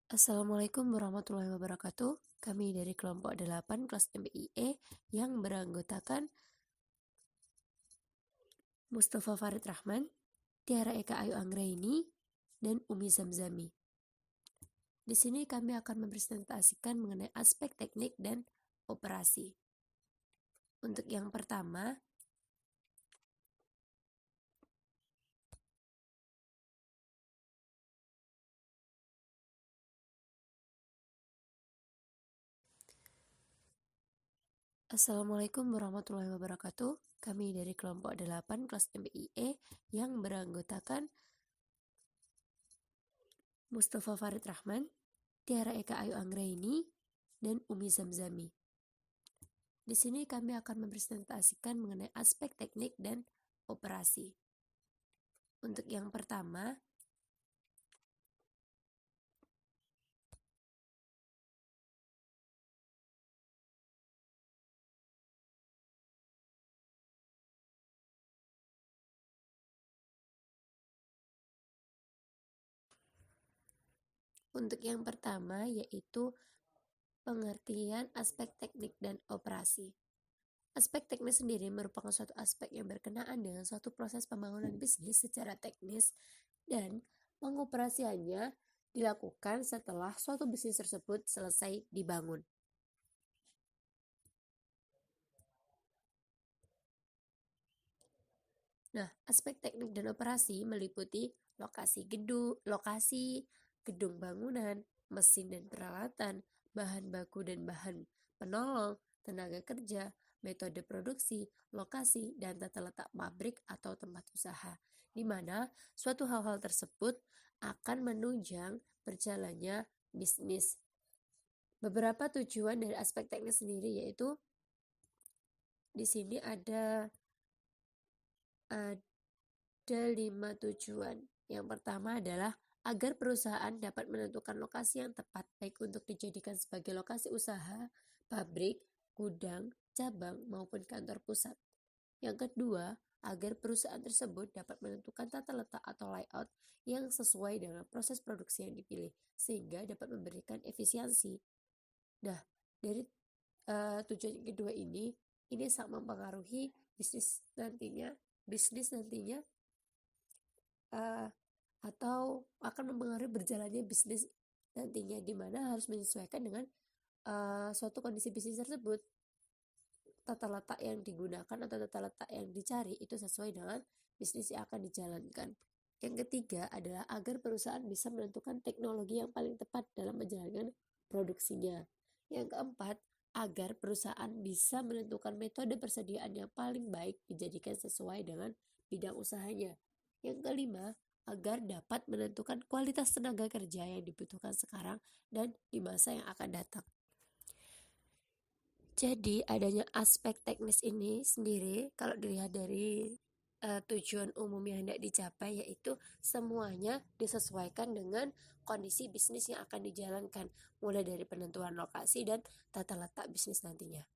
Assalamualaikum warahmatullahi wabarakatuh. Kami dari kelompok 8 kelas MBIE yang beranggotakan Mustafa Farid Rahman, Tiara Eka Ayu Anggraini, dan Umi Zamzami. Di sini kami akan mempresentasikan mengenai aspek teknik dan operasi. Untuk yang pertama, Assalamualaikum warahmatullahi wabarakatuh. Kami dari kelompok 8 kelas MBIE yang beranggotakan Mustafa Farid Rahman, Tiara Eka Ayu Anggraini, dan Umi Zamzami. Di sini kami akan mempresentasikan mengenai aspek teknik dan operasi. Untuk yang pertama, yaitu pengertian aspek teknik dan operasi. Aspek teknis sendiri merupakan suatu aspek yang berkenaan dengan suatu proses pembangunan bisnis secara teknis dan pengoperasiannya dilakukan setelah suatu bisnis tersebut selesai dibangun. Nah, aspek teknik dan operasi meliputi lokasi gedung bangunan, mesin dan peralatan, bahan baku dan bahan penolong, tenaga kerja, metode produksi, lokasi, dan tata letak pabrik atau tempat usaha, di mana suatu hal-hal tersebut akan menunjang berjalannya bisnis. Beberapa tujuan dari aspek teknis sendiri yaitu di sini ada 5 tujuan. Yang pertama adalah agar perusahaan dapat menentukan lokasi yang tepat baik untuk dijadikan sebagai lokasi usaha, pabrik, gudang, cabang, maupun kantor pusat. Yang kedua, agar perusahaan tersebut dapat menentukan tata letak atau layout yang sesuai dengan proses produksi yang dipilih, sehingga dapat memberikan efisiensi. Nah, dari tujuan yang kedua ini sangat mempengaruhi bisnis nantinya atau akan mempengaruhi berjalannya bisnis nantinya, di mana harus menyesuaikan dengan suatu kondisi bisnis tersebut. Tata letak yang digunakan atau tata letak yang dicari itu sesuai dengan bisnis yang akan dijalankan. Yang ketiga adalah agar perusahaan bisa menentukan teknologi yang paling tepat dalam menjalankan produksinya. Yang keempat, agar perusahaan bisa menentukan metode persediaan yang paling baik dijadikan sesuai dengan bidang usahanya. Yang kelima, agar dapat menentukan kualitas tenaga kerja yang dibutuhkan sekarang dan di masa yang akan datang. Jadi adanya aspek teknis ini sendiri kalau dilihat dari tujuan umum yang hendak dicapai, yaitu semuanya disesuaikan dengan kondisi bisnis yang akan dijalankan, mulai dari penentuan lokasi dan tata letak bisnis nantinya.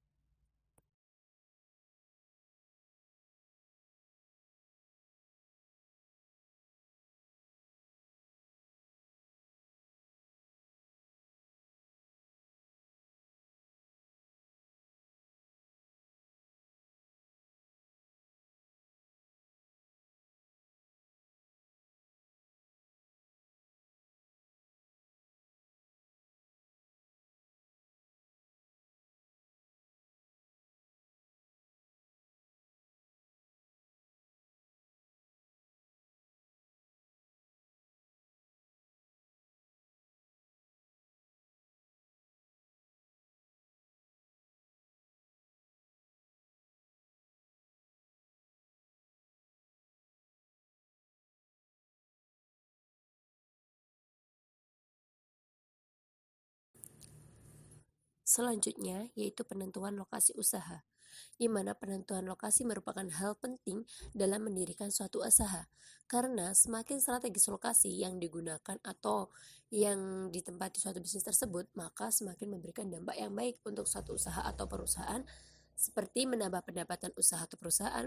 Selanjutnya yaitu penentuan lokasi usaha, di mana penentuan lokasi merupakan hal penting dalam mendirikan suatu usaha, karena semakin strategis lokasi yang digunakan atau yang ditempati suatu bisnis tersebut, maka semakin memberikan dampak yang baik untuk suatu usaha atau perusahaan, seperti menambah pendapatan usaha atau perusahaan,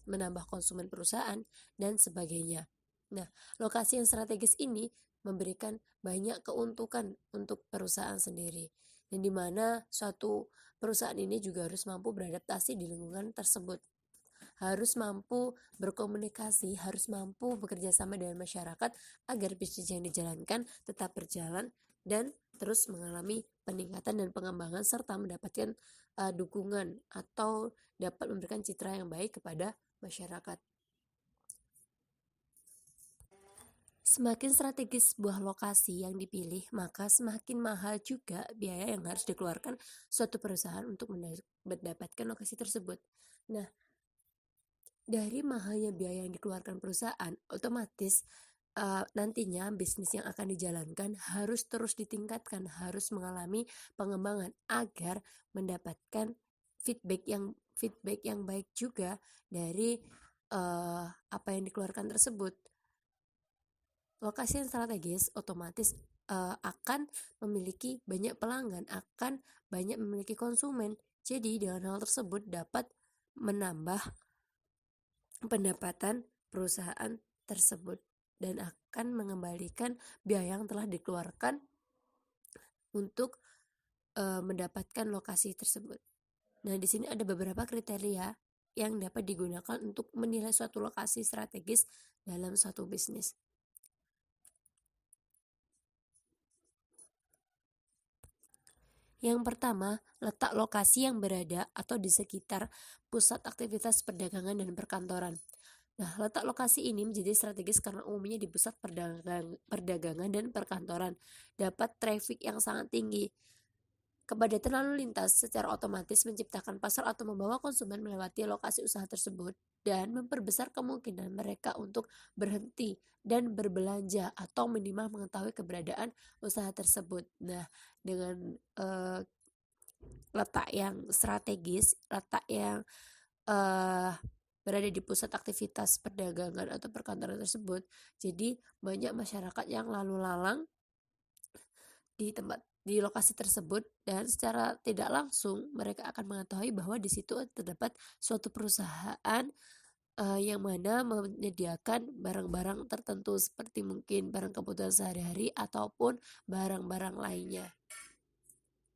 menambah konsumen perusahaan, dan sebagainya. Nah, lokasi yang strategis ini memberikan banyak keuntungan untuk perusahaan sendiri. Dan di mana suatu perusahaan ini juga harus mampu beradaptasi di lingkungan tersebut. Harus mampu berkomunikasi, harus mampu bekerja sama dengan masyarakat agar bisnis yang dijalankan tetap berjalan dan terus mengalami peningkatan dan pengembangan serta mendapatkan dukungan atau dapat memberikan citra yang baik kepada masyarakat. Semakin strategis sebuah lokasi yang dipilih, maka semakin mahal juga biaya yang harus dikeluarkan suatu perusahaan untuk mendapatkan lokasi tersebut. Nah, dari mahalnya biaya yang dikeluarkan perusahaan, otomatis nantinya bisnis yang akan dijalankan harus terus ditingkatkan, harus mengalami pengembangan agar mendapatkan feedback yang baik juga dari apa yang dikeluarkan tersebut. Lokasi yang strategis otomatis akan memiliki banyak pelanggan, akan banyak memiliki konsumen. Jadi dengan hal tersebut dapat menambah pendapatan perusahaan tersebut dan akan mengembalikan biaya yang telah dikeluarkan untuk mendapatkan lokasi tersebut. Nah, di sini ada beberapa kriteria yang dapat digunakan untuk menilai suatu lokasi strategis dalam suatu bisnis. Yang pertama, letak lokasi yang berada atau di sekitar pusat aktivitas perdagangan dan perkantoran. Nah, letak lokasi ini menjadi strategis karena umumnya di pusat perdagangan dan perkantoran dapat traffic yang sangat tinggi. Kepadatan lalu lintas secara otomatis menciptakan pasar atau membawa konsumen melewati lokasi usaha tersebut dan memperbesar kemungkinan mereka untuk berhenti dan berbelanja atau minimal mengetahui keberadaan usaha tersebut. Nah, dengan letak yang strategis, letak yang berada di pusat aktivitas perdagangan atau perkantoran tersebut, jadi banyak masyarakat yang lalu lalang di lokasi tersebut dan secara tidak langsung mereka akan mengetahui bahwa di situ terdapat suatu perusahaan yang mana menyediakan barang-barang tertentu seperti mungkin barang kebutuhan sehari-hari ataupun barang-barang lainnya.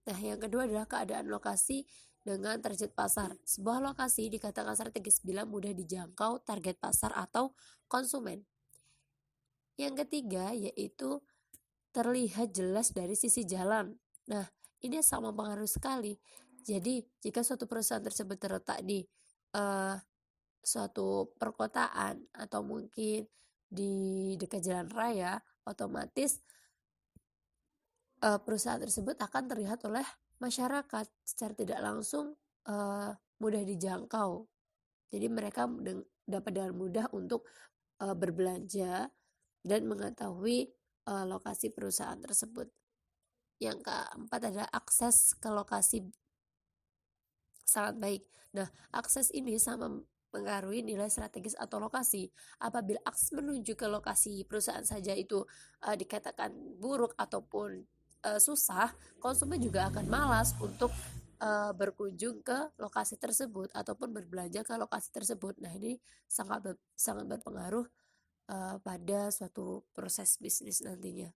Nah, yang kedua adalah keadaan lokasi dengan target pasar. Sebuah lokasi dikatakan strategis bila mudah dijangkau target pasar atau konsumen. Yang ketiga yaitu terlihat jelas dari sisi jalan. Nah, ini sangat mempengaruhi sekali. Jadi, jika suatu perusahaan tersebut terletak di suatu perkotaan atau mungkin di dekat jalan raya, otomatis perusahaan tersebut akan terlihat oleh masyarakat secara tidak langsung mudah dijangkau. Jadi mereka dapat dengan mudah untuk berbelanja dan mengetahui lokasi perusahaan tersebut. Yang keempat adalah akses ke lokasi sangat baik. Nah, akses ini sama mempengaruhi nilai strategis atau lokasi. Apabila akses menuju ke lokasi perusahaan saja itu dikatakan buruk ataupun susah, konsumen juga akan malas untuk berkunjung ke lokasi tersebut ataupun berbelanja ke lokasi tersebut. Nah, ini sangat berpengaruh pada suatu proses bisnis nantinya.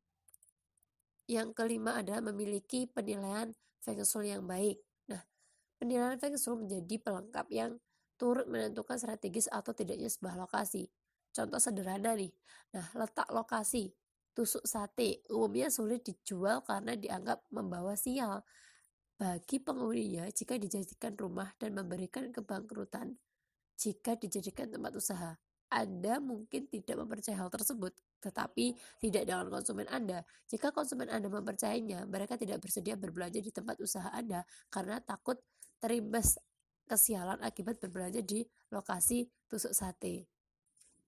Yang kelima adalah memiliki penilaian Feng Shui yang baik. Nah, penilaian Feng Shui menjadi pelengkap yang turut menentukan strategis atau tidaknya sebuah lokasi. Contoh sederhana nih. Nah, letak lokasi. Tusuk sate umumnya sulit dijual karena dianggap membawa sial bagi penghuninya jika dijadikan rumah dan memberikan kebangkrutan jika dijadikan tempat usaha. Anda mungkin tidak mempercayai hal tersebut, tetapi tidak dengan konsumen Anda. Jika konsumen Anda mempercayainya, mereka tidak bersedia berbelanja di tempat usaha Anda karena takut terimbas kesialan akibat berbelanja di lokasi tusuk sate.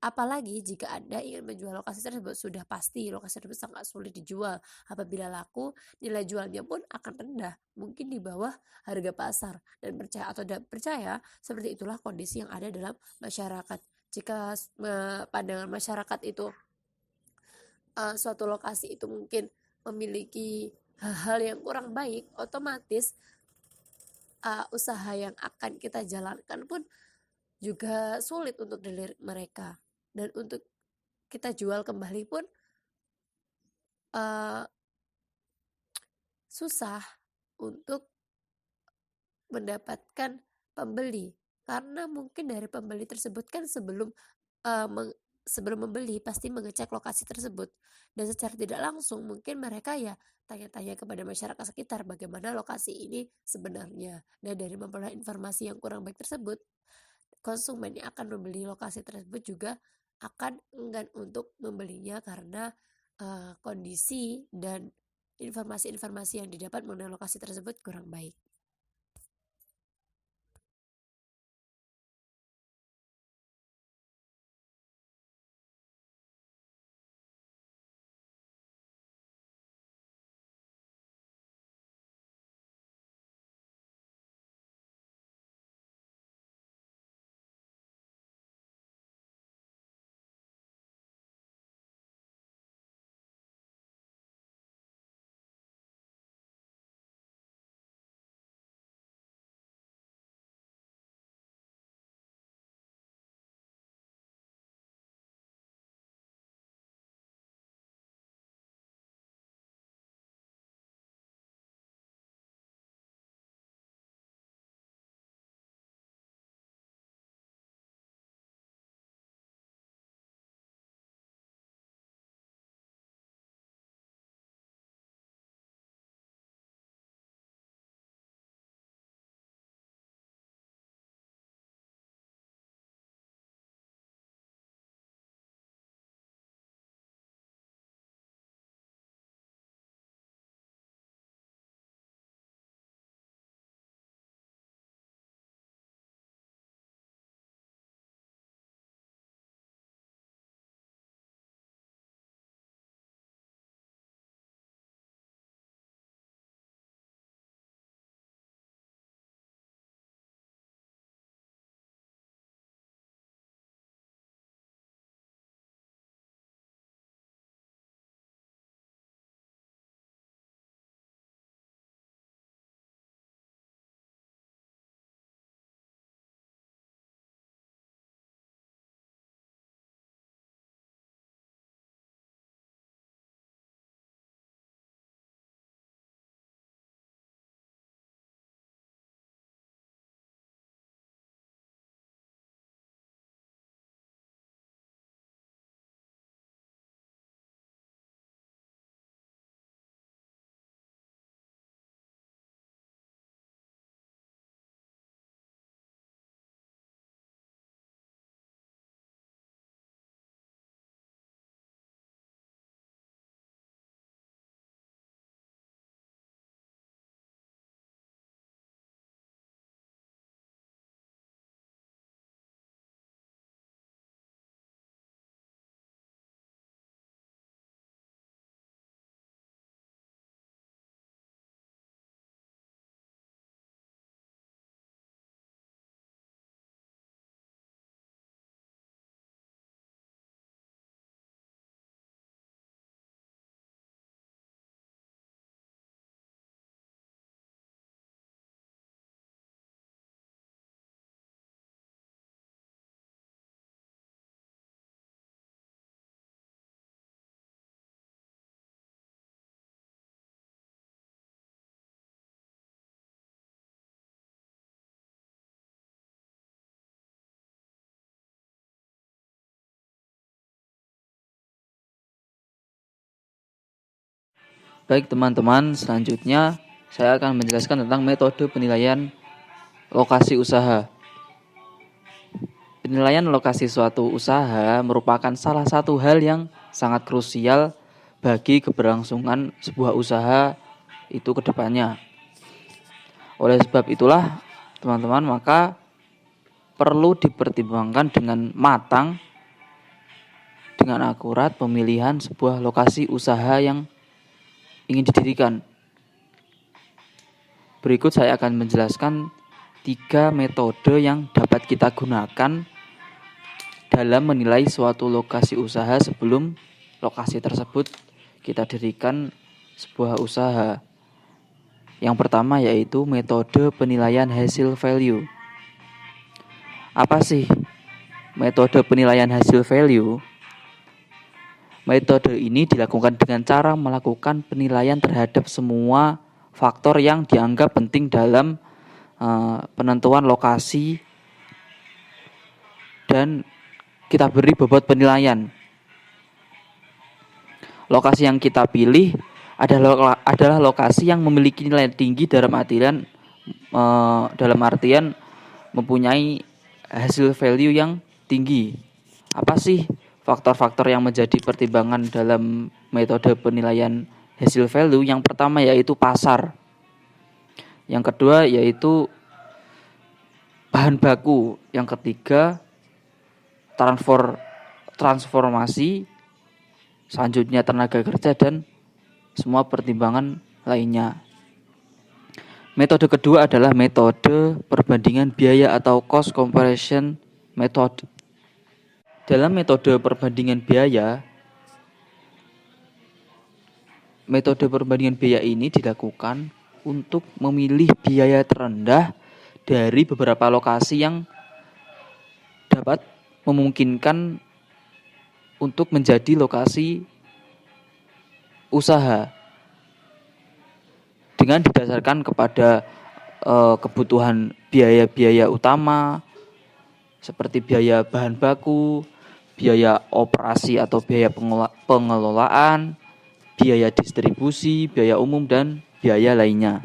Apalagi jika Anda ingin menjual lokasi tersebut, sudah pasti lokasi tersebut sangat sulit dijual. Apabila laku, nilai jualnya pun akan rendah, mungkin di bawah harga pasar. Dan percaya atau tidak percaya, seperti itulah kondisi yang ada dalam masyarakat. Jika pandangan masyarakat itu suatu lokasi itu mungkin memiliki hal-hal yang kurang baik, otomatis usaha yang akan kita jalankan pun juga sulit untuk dilirik mereka. Dan untuk kita jual kembali pun susah untuk mendapatkan pembeli, karena mungkin dari pembeli tersebut kan uh, meng- sebelum membeli pasti mengecek lokasi tersebut, dan secara tidak langsung mungkin mereka ya tanya-tanya kepada masyarakat sekitar bagaimana lokasi ini sebenarnya, dan dari memperoleh informasi yang kurang baik tersebut, konsumen yang akan membeli lokasi tersebut juga akan enggan untuk membelinya karena kondisi dan informasi-informasi yang didapat mengenai lokasi tersebut kurang baik. Baik teman-teman, selanjutnya saya akan menjelaskan tentang metode penilaian lokasi usaha. Penilaian lokasi suatu usaha merupakan salah satu hal yang sangat krusial bagi keberlangsungan sebuah usaha itu ke depannya. Oleh sebab itulah, teman-teman, maka perlu dipertimbangkan dengan matang, dengan akurat pemilihan sebuah lokasi usaha yang ingin didirikan. Berikut saya akan menjelaskan 3 metode yang dapat kita gunakan dalam menilai suatu lokasi usaha sebelum lokasi tersebut kita dirikan sebuah usaha. Yang pertama yaitu metode penilaian hasil value. Apa sih metode penilaian hasil value? Metode ini dilakukan dengan cara melakukan penilaian terhadap semua faktor yang dianggap penting dalam penentuan lokasi, dan kita beri bobot penilaian. Lokasi yang kita pilih adalah lokasi yang memiliki nilai tinggi dalam artian mempunyai hasil value yang tinggi. Apa sih faktor-faktor yang menjadi pertimbangan dalam metode penilaian hasil value? Yang pertama yaitu pasar. Yang kedua yaitu bahan baku. Yang ketiga transformasi. Selanjutnya tenaga kerja dan semua pertimbangan lainnya. Metode kedua adalah metode perbandingan biaya atau cost comparison method. Dalam metode perbandingan biaya, ini dilakukan untuk memilih biaya terendah dari beberapa lokasi yang dapat memungkinkan untuk menjadi lokasi usaha, dengan didasarkan kepada kebutuhan biaya-biaya utama seperti biaya bahan baku, biaya operasi atau biaya pengelolaan, biaya distribusi, biaya umum, dan biaya lainnya.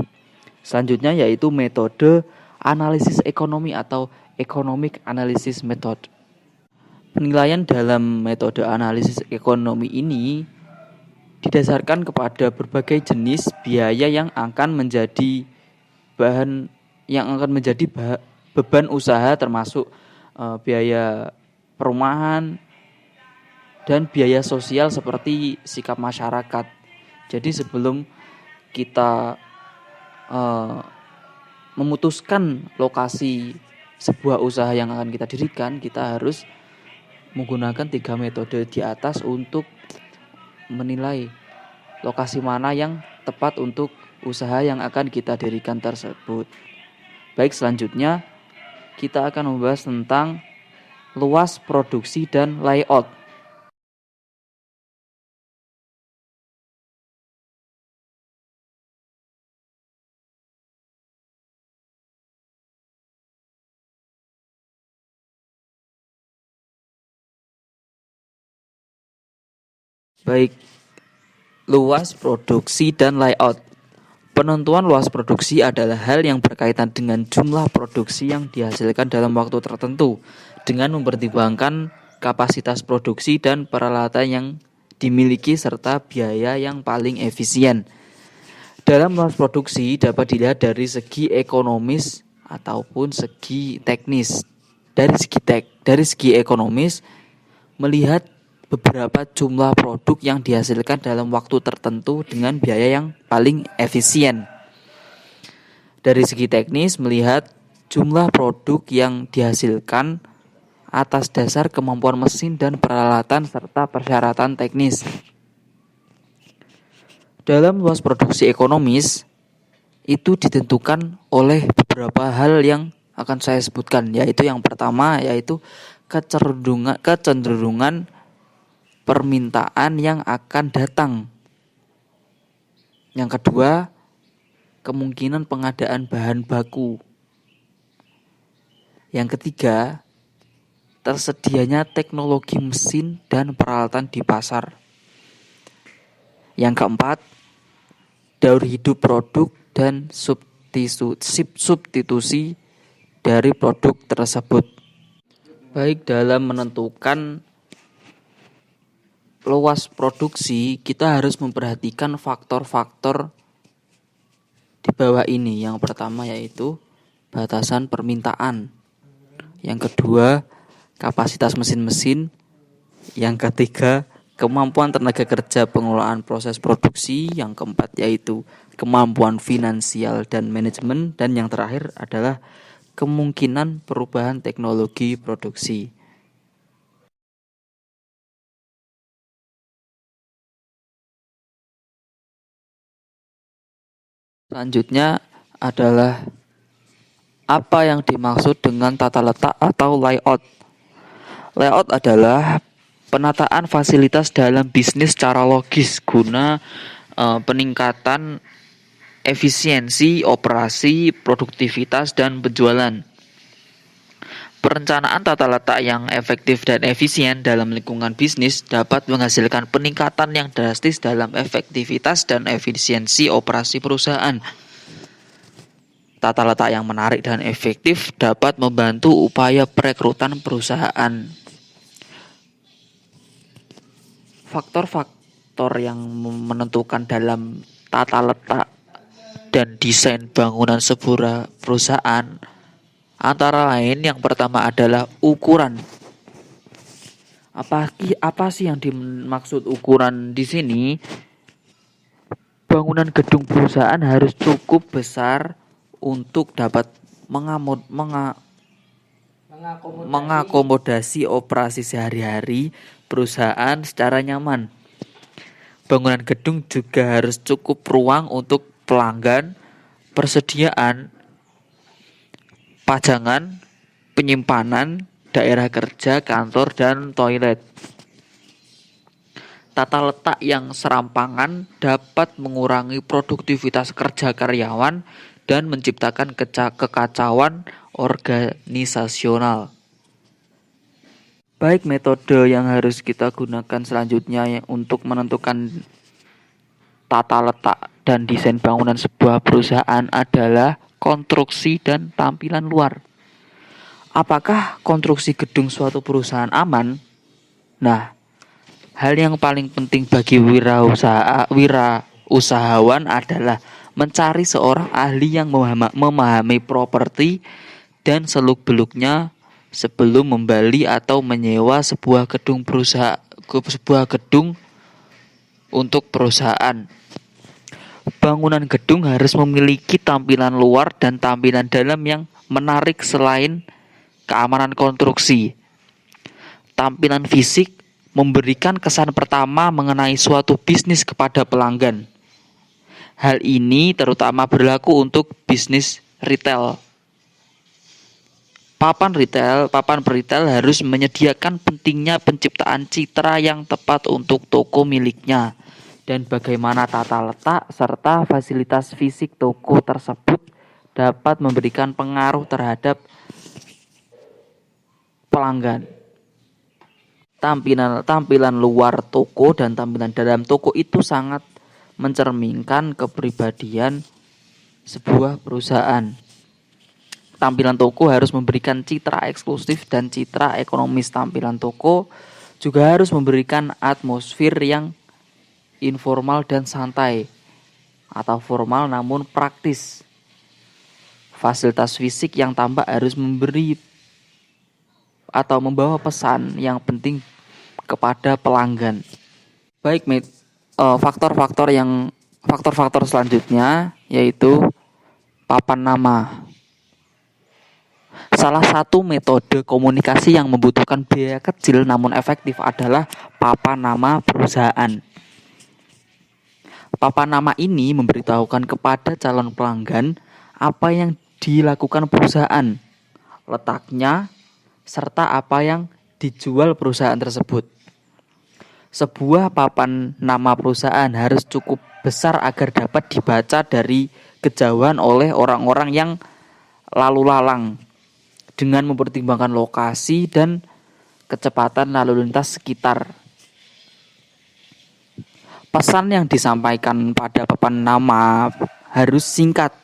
Selanjutnya yaitu metode analisis ekonomi atau economic analysis method. Penilaian dalam metode analisis ekonomi ini didasarkan kepada berbagai jenis biaya yang akan menjadi beban usaha, termasuk biaya perumahan dan biaya sosial seperti sikap masyarakat. Jadi sebelum kita memutuskan lokasi sebuah usaha yang akan kita dirikan, kita harus menggunakan 3 metode di atas untuk menilai lokasi mana yang tepat untuk usaha yang akan kita dirikan tersebut. Baik, selanjutnya kita akan membahas tentang luas produksi dan layout. Baik, luas produksi dan layout. Penentuan luas produksi adalah hal yang berkaitan dengan jumlah produksi yang dihasilkan dalam waktu tertentu dengan mempertimbangkan kapasitas produksi dan peralatan yang dimiliki serta biaya yang paling efisien. Dalam luas produksi dapat dilihat dari segi ekonomis ataupun segi teknis. Dari segi ekonomis, melihat beberapa jumlah produk yang dihasilkan dalam waktu tertentu dengan biaya yang paling efisien. Dari segi teknis, melihat jumlah produk yang dihasilkan atas dasar kemampuan mesin dan peralatan serta persyaratan teknis. Dalam luas produksi ekonomis, itu ditentukan oleh beberapa hal yang akan saya sebutkan, yaitu yang pertama yaitu kecenderungan permintaan yang akan datang. Yang kedua, kemungkinan pengadaan bahan baku. Yang ketiga, tersedianya teknologi mesin dan peralatan di pasar. Yang keempat, daur hidup produk dan substitusi dari produk tersebut. Baik, dalam menentukan luas produksi, kita harus memperhatikan faktor-faktor di bawah ini. Yang pertama yaitu batasan permintaan. Yang kedua, kapasitas mesin-mesin. Yang ketiga, kemampuan tenaga kerja pengelolaan proses produksi. Yang keempat yaitu kemampuan finansial dan manajemen. Dan yang terakhir adalah kemungkinan perubahan teknologi produksi. Selanjutnya adalah apa yang dimaksud dengan tata letak atau layout. Layout adalah Penataan fasilitas dalam bisnis secara logis guna peningkatan efisiensi operasi, produktivitas, dan penjualan. Perencanaan tata letak yang efektif dan efisien dalam lingkungan bisnis dapat menghasilkan peningkatan yang drastis dalam efektivitas dan efisiensi operasi perusahaan. Tata letak yang menarik dan efektif dapat membantu upaya perekrutan perusahaan. Faktor-faktor yang menentukan dalam tata letak dan desain bangunan sebuah perusahaan antara lain yang pertama adalah ukuran. Apa sih yang dimaksud ukuran di sini? Bangunan gedung perusahaan harus cukup besar untuk dapat mengakomodasi operasi sehari-hari perusahaan secara nyaman. Bangunan gedung juga harus cukup ruang untuk pelanggan, persediaan, pajangan, penyimpanan, daerah kerja, kantor, dan toilet. Tata letak yang serampangan dapat mengurangi produktivitas kerja karyawan dan menciptakan kekacauan organisasional. Baik, metode yang harus kita gunakan selanjutnya untuk menentukan tata letak dan desain bangunan sebuah perusahaan adalah konstruksi dan tampilan luar. Apakah konstruksi gedung suatu perusahaan aman? Nah, hal yang paling penting bagi wirausahawan adalah mencari seorang ahli yang memahami properti dan seluk-beluknya sebelum membeli atau menyewa sebuah gedung untuk perusahaan. Bangunan gedung harus memiliki tampilan luar dan tampilan dalam yang menarik selain keamanan konstruksi. Tampilan fisik memberikan kesan pertama mengenai suatu bisnis kepada pelanggan. Hal ini terutama berlaku untuk bisnis retail. Papan retail harus menyediakan pentingnya penciptaan citra yang tepat untuk toko miliknya dan bagaimana tata letak serta fasilitas fisik toko tersebut dapat memberikan pengaruh terhadap pelanggan. Tampilan luar toko dan tampilan dalam toko itu sangat mencerminkan kepribadian sebuah perusahaan. Tampilan toko harus memberikan citra eksklusif dan citra ekonomis. Tampilan toko juga harus memberikan atmosfer yang informal dan santai atau formal namun praktis. Fasilitas fisik yang tampak harus memberi atau membawa pesan yang penting kepada pelanggan. Baik, faktor-faktor selanjutnya yaitu papan nama. Salah satu metode komunikasi yang membutuhkan biaya kecil namun efektif adalah papan nama perusahaan. Papan nama ini memberitahukan kepada calon pelanggan apa yang dilakukan perusahaan, letaknya, serta apa yang dijual perusahaan tersebut. Sebuah papan nama perusahaan harus cukup besar agar dapat dibaca dari kejauhan oleh orang-orang yang lalu lalang dengan mempertimbangkan lokasi dan kecepatan lalu lintas sekitar. Pesan yang disampaikan pada papan nama harus singkat,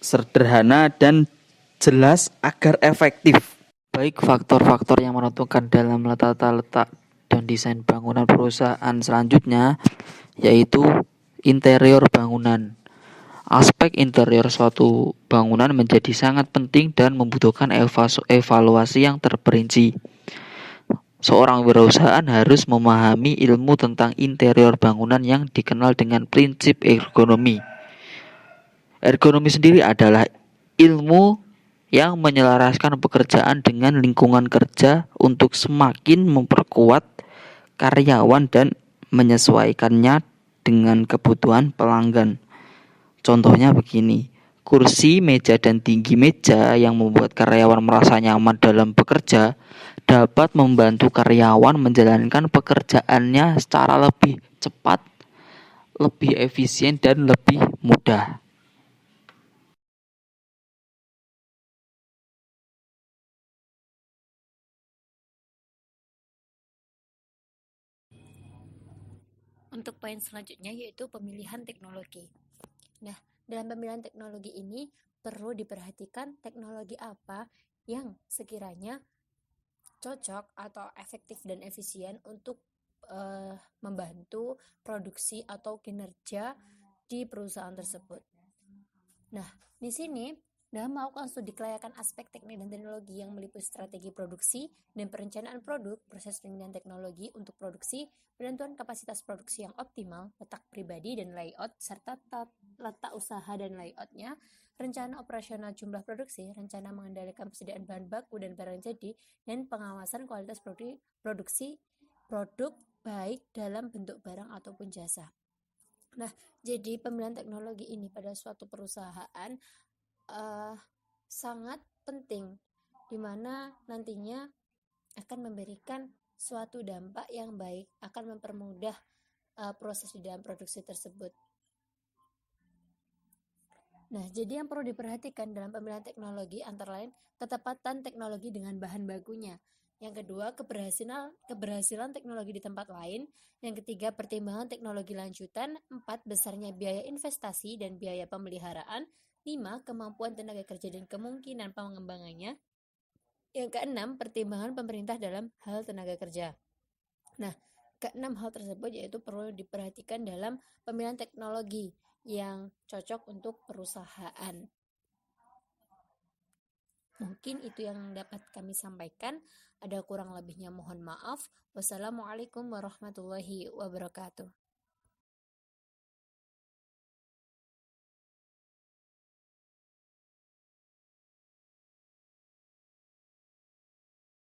sederhana, dan jelas agar efektif. Baik, faktor-faktor yang menentukan dalam tata letak dan desain bangunan perusahaan selanjutnya yaitu interior bangunan. Aspek interior suatu bangunan menjadi sangat penting dan membutuhkan evaluasi yang terperinci. Seorang wirausahaan harus memahami ilmu tentang interior bangunan yang dikenal dengan prinsip ergonomi. Ergonomi sendiri adalah ilmu yang menyelaraskan pekerjaan dengan lingkungan kerja untuk semakin memperkuat karyawan dan menyesuaikannya dengan kebutuhan pelanggan. Contohnya begini, kursi, meja, dan tinggi meja yang membuat karyawan merasa nyaman dalam bekerja dapat membantu karyawan menjalankan pekerjaannya secara lebih cepat, lebih efisien, dan lebih mudah. Untuk poin selanjutnya yaitu pemilihan teknologi. Nah, dalam pemilihan teknologi ini perlu diperhatikan teknologi apa yang sekiranya cocok atau efektif dan efisien untuk membantu produksi atau kinerja di perusahaan tersebut. Nah, di sini dalam melakukan studi kelayakan aspek teknik dan teknologi yang meliputi strategi produksi dan perencanaan produk, proses penelitian teknologi untuk produksi, penentuan kapasitas produksi yang optimal, letak pribadi dan layout, serta letak usaha dan layoutnya, rencana operasional jumlah produksi, rencana mengendalikan persediaan bahan baku dan barang jadi, dan pengawasan kualitas produksi produk baik dalam bentuk barang ataupun jasa. Nah, jadi pemilihan teknologi ini pada suatu perusahaan sangat penting, di mana nantinya akan memberikan suatu dampak yang baik, akan mempermudah proses di dalam produksi tersebut. Nah, jadi yang perlu diperhatikan dalam pemilihan teknologi antara lain ketepatan teknologi dengan bahan bakunya. Yang kedua, keberhasilan teknologi di tempat lain. Yang ketiga, pertimbangan teknologi lanjutan. 4, besarnya biaya investasi dan biaya pemeliharaan. 5, kemampuan tenaga kerja dan kemungkinan pengembangannya. Yang keenam, pertimbangan pemerintah dalam hal tenaga kerja. Nah, keenam hal tersebut yaitu perlu diperhatikan dalam pemilihan teknologi yang cocok untuk perusahaan. Mungkin itu yang dapat kami sampaikan. Ada kurang lebihnya mohon maaf. Wassalamualaikum warahmatullahi wabarakatuh.